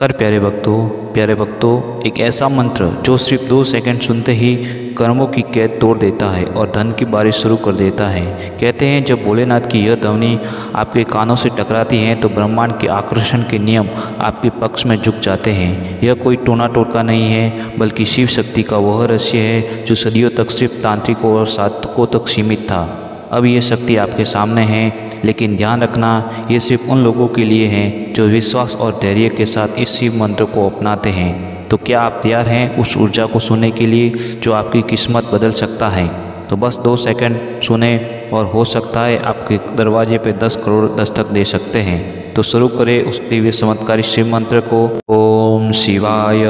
प्यारे भक्तों, एक ऐसा मंत्र जो सिर्फ 2 सेकंड सुनते ही कर्मों की कैद तोड़ देता है और धन की बारिश शुरू कर देता है। कहते हैं जब भोलेनाथ की यह ध्वनि आपके कानों से टकराती है तो ब्रह्मांड के आकर्षण के नियम आपके पक्ष में झुक जाते हैं। यह कोई टोना टोटका नहीं है, बल्कि शिव शक्ति का वह रहस्य है जो सदियों तक सिर्फ तांत्रिकों और साधकों तक सीमित था। अब ये शक्ति आपके सामने है, लेकिन ध्यान रखना, ये सिर्फ उन लोगों के लिए है जो विश्वास और धैर्य के साथ इस शिव मंत्र को अपनाते हैं। तो क्या आप तैयार हैं उस ऊर्जा को सुनने के लिए जो आपकी किस्मत बदल सकता है? तो बस 2 सेकंड सुने और हो सकता है आपके दरवाजे पे 10 करोड़ दस्तक दे सकते हैं। तो शुरू करें उस दिव्य चमत्कारी शिव मंत्र को। ओम शिवाय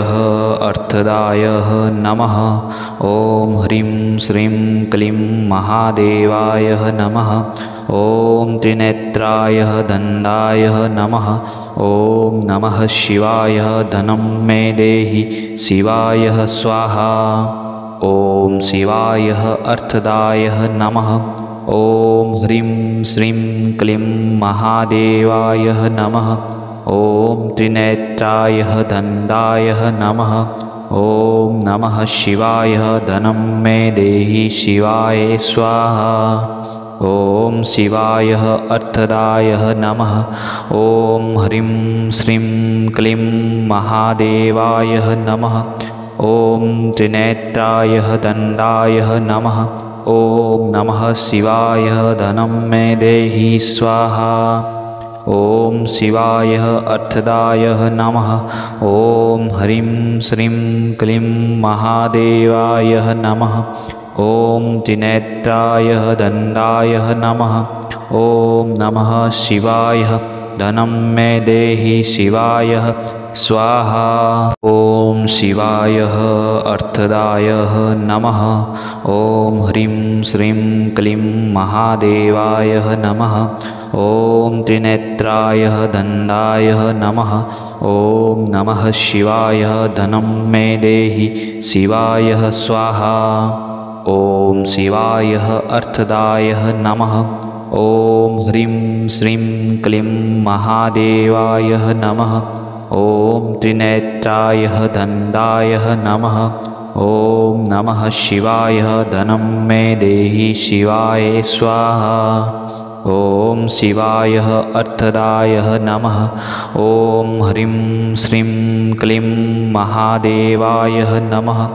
अर्थदाय नमः। ओम ह्रीं श्रीं क्लीं महादेवाय नमः। ओम त्रिनेत्राय दंडाय नमः। ओम नमः शिवाय धनं मे देहि शिवाय स्वाहा। ओम शिवाय अर्थदाय नमः। ओम ह्रीं श्रीं क्लीं महादेवाय नमः। ओम त्रिनेत्राय दंडाय नमः। ओम नमः शिवाय धनं मे देहि शिवाय स्वाहा। ओम शिवाय अर्थदाय नमः। ओम ह्रीं श्रीं क्लीं महादेवाय नमः। ओम त्रिनेत्राय दंडाय नमः। ओम नमः शिवाय धनं मे देहि स्वाहा। ओम शिवाय अर्थदाय नमः। ओम ह्रीं श्रीं क्लीं महादेवाय नमः। ओम त्रिनेत्राय दंडाय नमः। ओम नमः शिवाय धनं मे देहि शिवाय स्वाहा। ओम शिवाय अर्थदाय नमः। ओम ह्रीं श्रीं क्लीं महादेवाय नमः। ओम त्रिनेत्राय दंडाय नमः। ओम नमः शिवाय धनं मे देहि शिवाय स्वाहा। ओम शिवाय अर्थदाय नमः। ओम ह्रीं श्रीं क्लीं महादेवाय नमः। ओम त्रिनेत्राय दंडाय नमः। ओम नमः शिवाय धनं मे देहि शिवाय स्वाहा। ओम शिवाय अर्थदाय नमः। ओम ह्रीं श्रीं क्लीं महादेवाय नमः।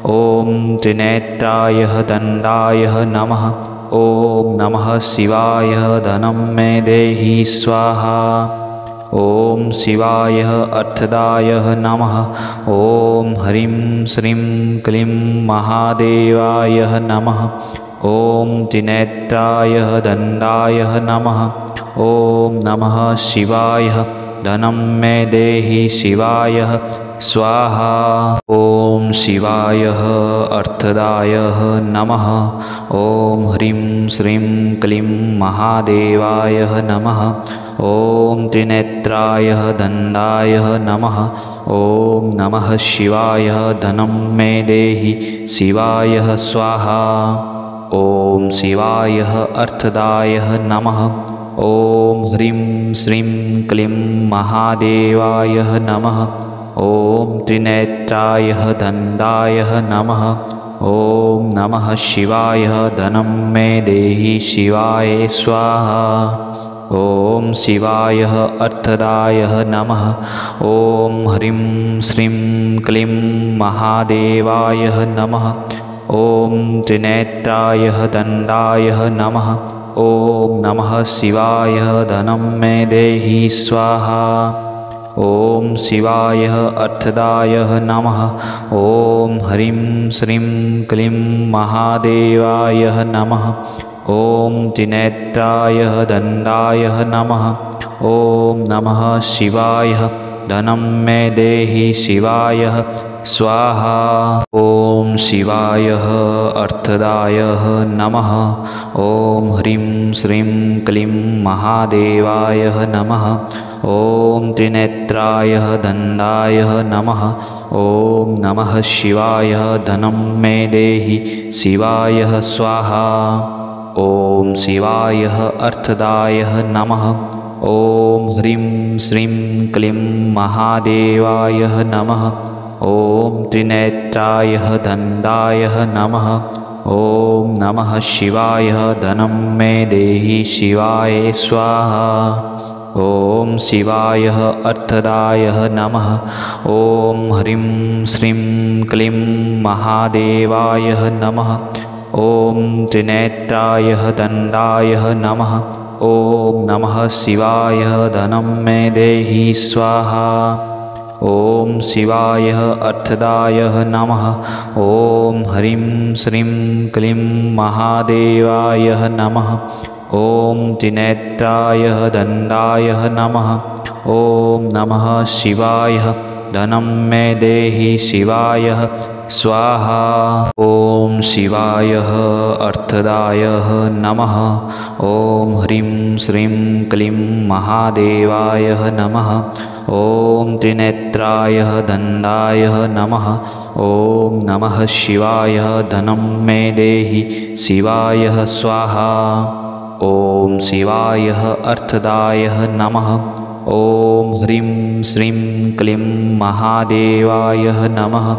ओम त्रिनेत्राय दंडाय नमः। ओम नमः शिवाय धनं मे देहि स्वाहा। ओम शिवाय अर्थदाय नमः। ओम ह्रीं श्रीं क्लीं महादेवाय नमः। ओम त्रिनेत्राय दंडाय नमः। ओम नमः शिवाय धनं मे देहि शिवाय स्वाहा। ओम शिवाय अर्थदाय नमः। ओम ह्रीं श्रीं क्लीं महादेवाय नमः। ओम त्रिनेत्राय दंडाय नमः। ओम नमः शिवाय धनं मे देहि शिवाय स्वाहा। ओम शिवाय अर्थदाय नमः। ओम ह्रीं श्रीं क्लीं महादेवाय नमः। ओम त्रिनेत्राय दंडाय नमः। ओम नमः शिवाय धनं मे देहि शिवाय स्वाहा। ओम शिवाय अर्थदाय नमः। ओम ह्रीं श्रीं क्लीं महादेवाय नमः। ओम त्रिनेत्राय दंडाय नमः। ओम नमः शिवाय धनं मे देहि स्वाहा। ओम शिवाय अर्थदाय नमः। ओम ह्रीं श्रीं क्लीं महादेवाय नमः। ओम त्रिनेत्राय दंडाय नमः। ओम नमः शिवाय धनं मे देहि शिवाय स्वाहा। ओम शिवाय अर्थदाय नमः। ओम ह्रीं श्रीं क्लीं महादेवाय नमः। ओम त्रिनेत्राय दंडाय नमः। ओम नमः शिवाय धनं मे देहि शिवाय स्वाहा। ओम शिवाय अर्थदाय नमः। ॐ ह्रीं श्रीं क्लीं महादेवाय नमः। ॐ त्रिनेत्राय दण्डाय नमः। ॐ नमः शिवाय धनं मे देहि शिवाय स्वाहा। ॐ शिवाय अर्थदाय नमः। ॐ ह्रीं श्रीं क्लीं महादेवाय नमः। ॐ त्रिनेत्राय दण्डाय नमः। ॐ नमः शिवाय धनं मे देहि स्वाहा। ॐ शिवाय अर्थदाय नमः। ॐ ह्रीं श्रीं क्लीं महादेवाय नमः। ॐ त्रिनेत्राय दण्डाय नमः। ॐ नमः शिवाय धनं मे देहि शिवाय स्वाहा। ॐ शिवाय अर्थदाय नमः। ॐ ह्रीं श्रीं क्लीं महादेवाय नमः। ॐ त्रिनेत्राय दण्डाय नमः। ॐ नमः शिवाय धनं मे देहि शिवाय स्वाहा। ॐ शिवाय अर्थदाय नमः। ॐ ह्रीं श्रीं क्लीं महादेवाय नमः।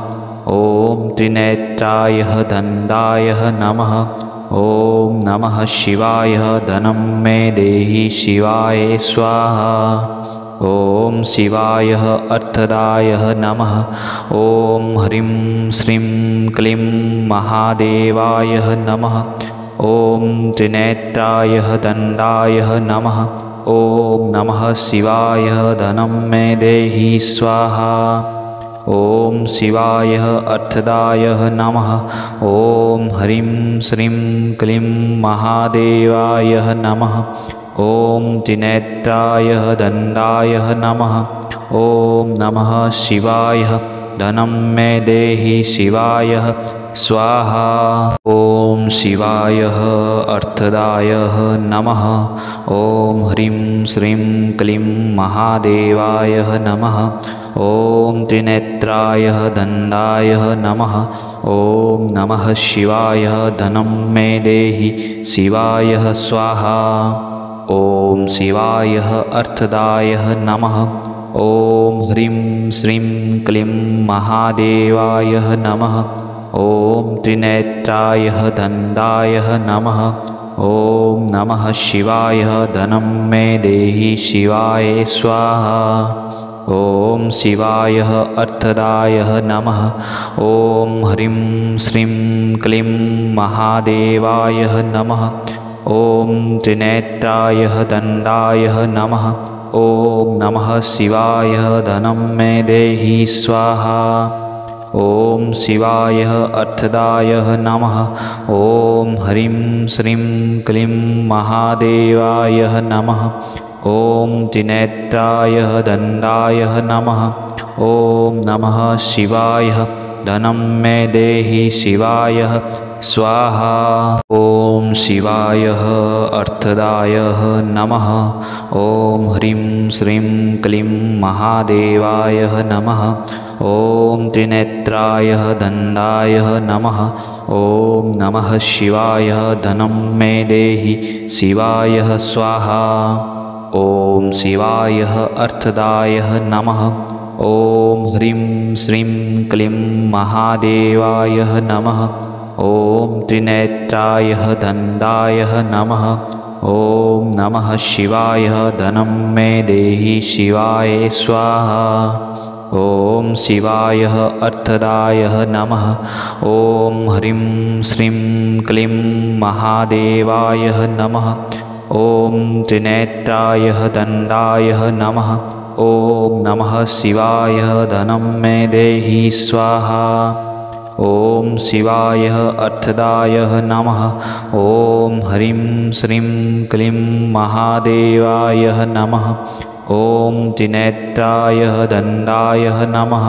ॐ त्रिनेत्राय दण्डाय नमः। ॐ नमः शिवाय धनं मे देहि शिवाय स्वाहा। ॐ शिवाय अर्थदाय नमः। ॐ ह्रीं श्रीं क्लीं महादेवाय नमः। ॐ त्रिनेत्राय दण्डाय नमः। ॐ नमः शिवाय धनं मे देहि स्वाहा। ॐ शिवाय अर्थदाय नमः। ॐ ह्रीं श्रीं क्लीं महादेवाय नमः। ॐ त्रिनेत्राय दण्डाय नमः। ॐ नमः शिवाय धनं मे देहि शिवाय स्वाहा। ॐ शिवाय अर्थदाय नमः। ॐ ह्रीं श्रीं क्लीं महादेवाय नमः। ॐ त्रिनेत्राय दण्डाय नमः। ॐ नमः शिवाय धनं मे देहि शिवाय स्वाहा। ॐ शिवाय अर्थदाय नमः। ॐ ह्रीं श्रीं क्लीं महादेवाय नमः। ॐ त्रिनेत्राय दण्डाय नमः। ॐ नमः शिवाय धनं मे देहि शिवाय स्वाहा। ॐ शिवाय अर्थदाय नमः। ॐ ह्रीं श्रीं क्लीं महादेवाय नमः। ॐ त्रिनेत्राय दण्डाय नमः। ॐ नमः शिवाय धनं मे देहि स्वाहा। ॐ शिवाय अर्थदाय नमः। ॐ ह्रीं श्रीं क्लीं महादेवाय नमः। ॐ त्रिनेत्राय दण्डाय नमः। ॐ नमः शिवाय धनं मे देहि शिवाय स्वाहा। ॐ शिवाय अर्थदाय नमः। ॐ ह्रीं श्रीं क्लीं महादेवाय नमः। ॐ त्रिनेत्राय दण्डाय नमः। ॐ नमः शिवाय धनं मे देहि शिवाय स्वाहा। ॐ शिवाय अर्थदाय नमः। ॐ ह्रीं श्रीं क्लीं महादेवाय नमः। ॐ त्रिनेत्राय दण्डाय नमः। ॐ नमः शिवाय धनं मे देहि शिवाय स्वाहा। ॐ शिवाय अर्थदाय नमः। ॐ ह्रीं श्रीं क्लीं महादेवाय नमः। ॐ त्रिनेत्राय दण्डाय नमः। ॐ नमः शिवाय धनं मे देहि स्वाहा। ॐ शिवाय अर्थदाय नमः। ॐ ह्रीं श्रीं क्लीं महादेवाय नमः। ॐ त्रिनेत्राय दण्डाय नमः।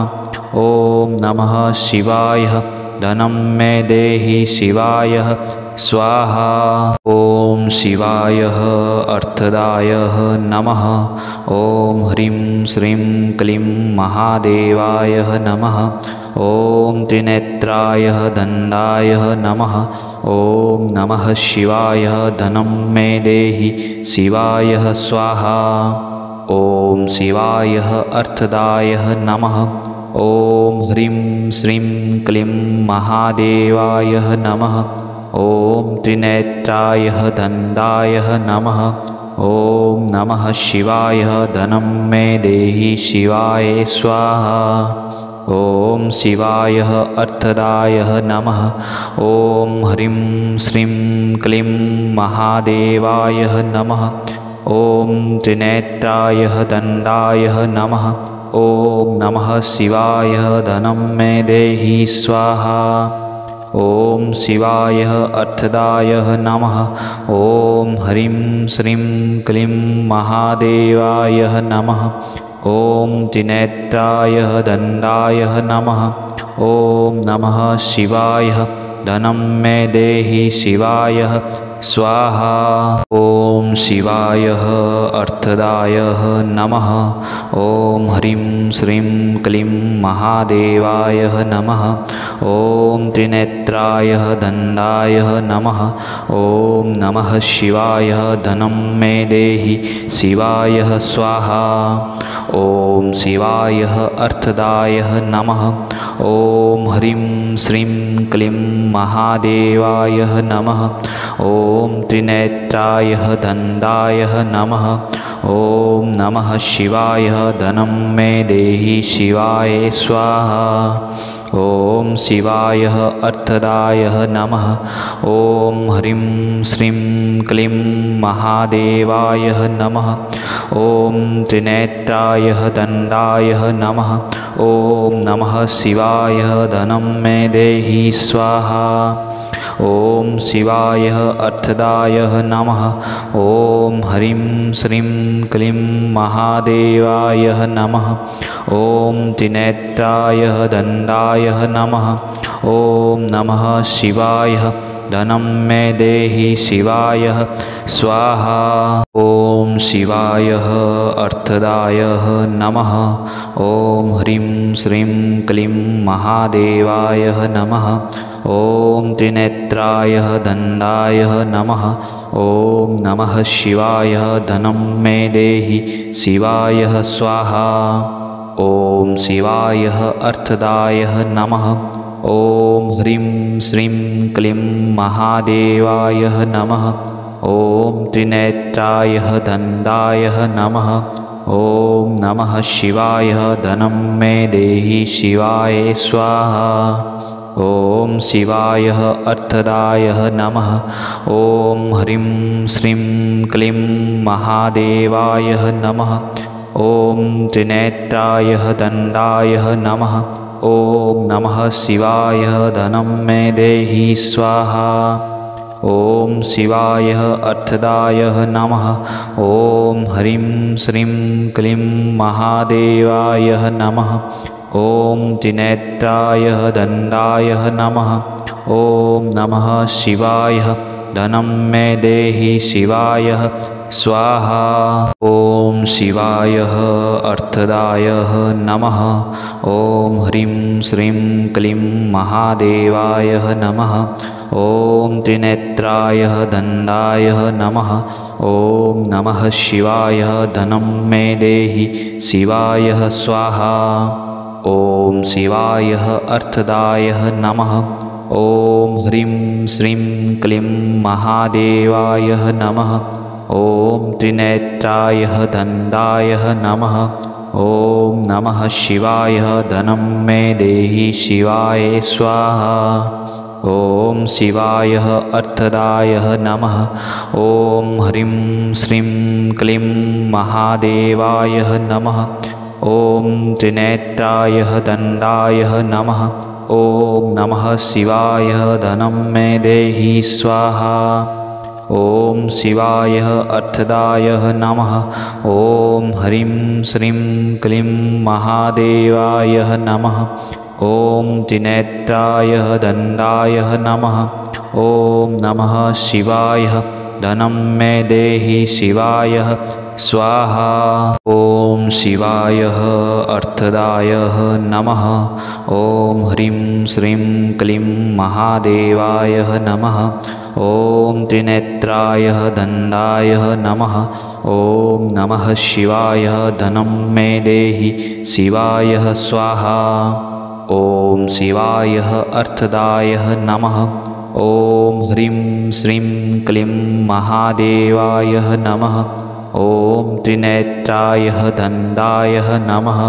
ॐ नमः शिवाय धनं मे देहि शिवाय स्वाहा। ॐ शिवाय अर्थदाय नमः। ॐ ह्रीं श्रीं क्लीं महादेवाय नमः। ॐ त्रिनेत्राय दण्डाय नमः। ॐ नमः शिवाय धनं मे देहि शिवाय स्वाहा। ॐ शिवाय अर्थदाय नमः। ॐ ह्रीं श्रीं क्लीं महादेवाय नमः। ॐ त्रिनेत्राय दण्डाय नमः। ॐ नमः शिवाय धनं मे देहि शिवाय स्वाहा। ॐ शिवाय अर्थदाय नमः। ॐ ह्रीं श्रीं क्लीं महादेवाय नमः। ॐ त्रिनेत्राय दण्डाय नमः। ॐ नमः शिवाय धनं मे देहि स्वाहा। ॐ शिवाय अर्थदाय नमः। ॐ ह्रीं श्रीं क्लीं महादेवाय नमः। ॐ त्रिनेत्राय दण्डाय नमः। ॐ नमः शिवाय धनं मे देहि शिवाय स्वाहा। ॐ शिवाय अर्थदाय नमः। ॐ ह्रीं श्रीं क्लीं महादेवाय नमः। ॐ त्रिनेत्राय दण्डाय नमः। ॐ नमः शिवाय धनं मे देहि शिवाय स्वाहा। ॐ शिवाय अर्थदाय नमः। ॐ ह्रीं श्रीं क्लीं महादेवाय नमः। ॐ त्रिनेत्राय दण्डाय नमः। ॐ नमः शिवाय धनं मे देहि शिवाय स्वाहा। ॐ शिवाय अर्थदाय नमः। ॐ ह्रीं श्रीं क्लीं महादेवाय नमः। ॐ त्रिनेत्राय दण्डाय नमः। ॐ नमः शिवाय धनं मे देहि स्वाहा। ॐ शिवाय अर्थदाय नमः। ॐ ह्रीं श्रीं क्लीं महादेवाय नमः। ॐ त्रिनेत्राय दण्डाय नमः। ॐ नमः शिवाय धनं मे देहि शिवाय स्वाहा। ॐ शिवाय अर्थदाय नमः। ॐ ह्रीं श्रीं क्लीं महादेवाय नमः। ॐ त्रिनेत्राय दण्डाय नमः। ॐ नमः शिवाय धनं मे देहि शिवाय स्वाहा। ॐ शिवाय अर्थदाय नमः। ॐ ह्रीं श्रीं क्लीं महादेवाय नमः। ॐ त्रिनेत्राय दण्डाय नमः। ॐ नमः शिवाय धनं मे देहि शिवाय स्वाहा। ॐ शिवाय अर्थदाय नमः। ॐ ह्रीं श्रीं क्लीं महादेवाय नमः। ॐ त्रिनेत्राय दण्डाय नमः। ॐ नमः शिवाय धनं मे देहि स्वाहा। ॐ शिवाय अर्थदाय नमः। ॐ ह्रीं श्रीं क्लीं महादेवाय नमः। ॐ त्रिनेत्राय दण्डाय नमः। ॐ नमः शिवाय धनं मे देहि शिवाय स्वाहा। ॐ शिवाय अर्थदाय नमः। ॐ ह्रीं श्रीं क्लीं महादेवाय नमः। ॐ त्रिनेत्राय दण्डाय नमः। ॐ नमः शिवाय धनं मे देहि शिवाय स्वाहा। ॐ शिवाय अर्थदाय नमः। ॐ ह्रीं श्रीं क्लीं महादेवाय नमः। ॐ त्रिनेत्राय दण्डाय नमः। ॐ नमः शिवाय धनं मे देहि शिवाय स्वाहा। ॐ शिवाय अर्थदाय नमः। ॐ ह्रीं श्रीं क्लीं महादेवाय नमः। ॐ त्रिनेत्राय दण्डाय नमः। ॐ नमः शिवाय धनं मे देहि स्वाहा। ॐ शिवाय अर्थदाय नमः। ॐ ह्रीं श्रीं क्लीं महादेवाय नमः। ॐ त्रिनेत्राय दण्डाय नमः। ॐ नमः शिवाय धनं मे देहि शिवाय स्वाहा ॐ शिवाय अर्थदाय नमः ॐ ह्रीं श्रीं क्लीं महादेवाय नमः ॐ त्रिनेत्राय दण्डाय नमः ॐ नमः शिवाय धनं मे देहि शिवाय स्वाहा ॐ शिवाय अर्थदाय नमः ॐ ह्रीं श्रीं क्लीं महादेवाय नमः ॐ त्रिनेत्राय दण्डाय नमः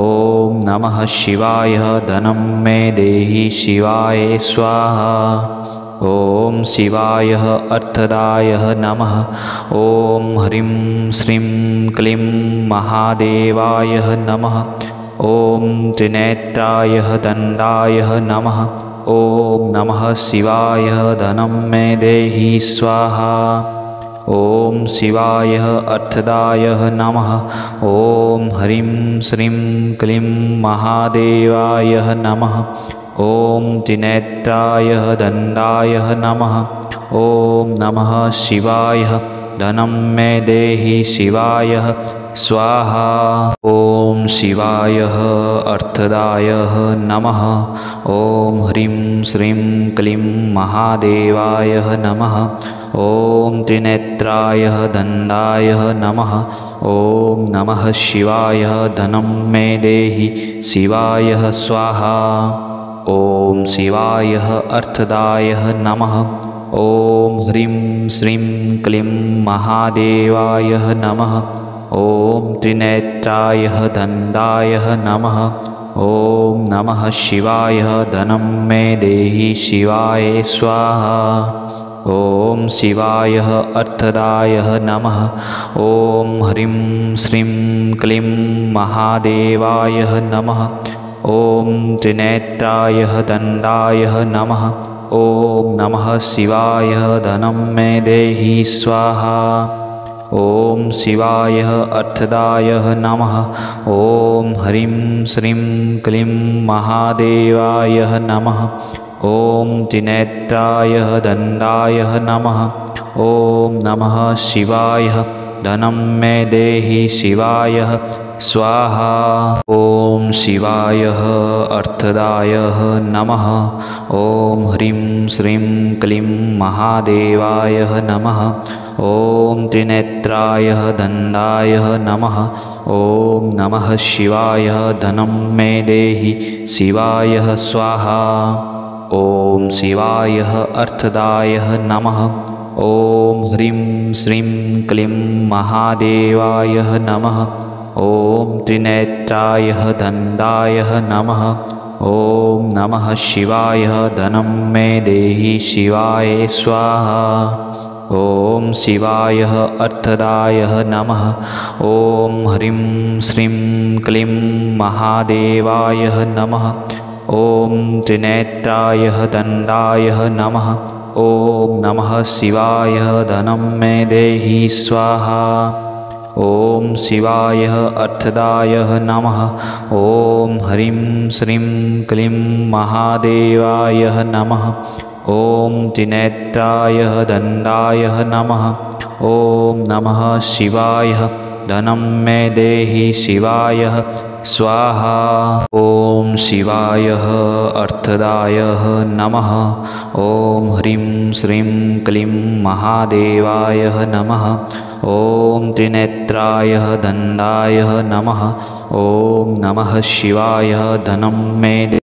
ॐ नमः शिवाय धनं मे देहि शिवाय स्वाहा ॐ शिवाय अर्थदाय नमः ॐ ह्रीं श्रीं क्लीं महादेवाय नमः ॐ त्रिनेत्राय दण्डाय नमः ॐ नमः शिवाय धनं मे देहि स्वाहा ॐ शिवाय अर्थदाय नमः ॐ ह्रीं श्रीं क्लीं महादेवाय नमः ॐ त्रिनेत्राय दण्डाय नमः ॐ नमः शिवाय धनं मे देहि शिवाय स्वाहा ॐ शिवाय अर्थदाय नमः ॐ ह्रीं श्रीं क्लीं महादेवाय नमः ॐ त्रिनेत्राय दण्डाय नमः ॐ नमः शिवाय धनं मे देहि शिवाय स्वाहा ॐ शिवाय अर्थदाय नमः ॐ ह्रीं श्रीं क्लीं महादेवाय नमः ॐ त्रिनेत्राय दण्डाय नमः ॐ नमः शिवाय धनं मे देहि शिवाय स्वाहा ॐ शिवाय अर्थदाय नमः ॐ ह्रीं श्रीं क्लीं महादेवाय नमः ॐ त्रिनेत्राय दण्डाय नमः ॐ नमः शिवाय धनं मे देहि स्वाहा ॐ शिवाय अर्थदाय नमः ॐ ह्रीं श्रीं क्लीं महादेवाय नमः ॐ त्रिनेत्राय दण्डाय नमः ॐ नमः शिवाय धनं मे देहि शिवाय स्वाहा ॐ शिवाय अर्थदाय नमः ॐ ह्रीं श्रीं क्लीं महादेवाय नमः ॐ त्रिनेत्राय दण्डाय नमः ॐ नमः शिवाय धनं मे देहि शिवाय स्वाहा ॐ शिवाय अर्थदाय नमः ॐ ह्रीं श्रीं क्लीं महादेवाय नमः ॐ त्रिनेत्राय दण्डाय नमः ॐ नमः शिवाय धनं मे देहि शिवाय स्वाहा ॐ शिवाय अर्थदाय नमः ॐ ह्रीं श्रीं क्लीं महादेवाय नमः ॐ त्रिनेत्राय दण्डाय नमः ॐ नमः शिवाय धनं मे देहि स्वाहा ॐ शिवाय अर्थदाय नमः ॐ ह्रीं श्रीं क्लीं महादेवाय नमः ॐ त्रिनेत्राय दण्डाय नमः ॐ नमः शिवाय धनं मे देहि शिवाय स्वाहा ॐ शिवाय अर्थदाय नमः ॐ ह्रीं श्रीं क्लीं महादेवाय नमः ॐ त्रिनेत्राय दण्डाय नमः ॐ नमः शिवाय धनं मे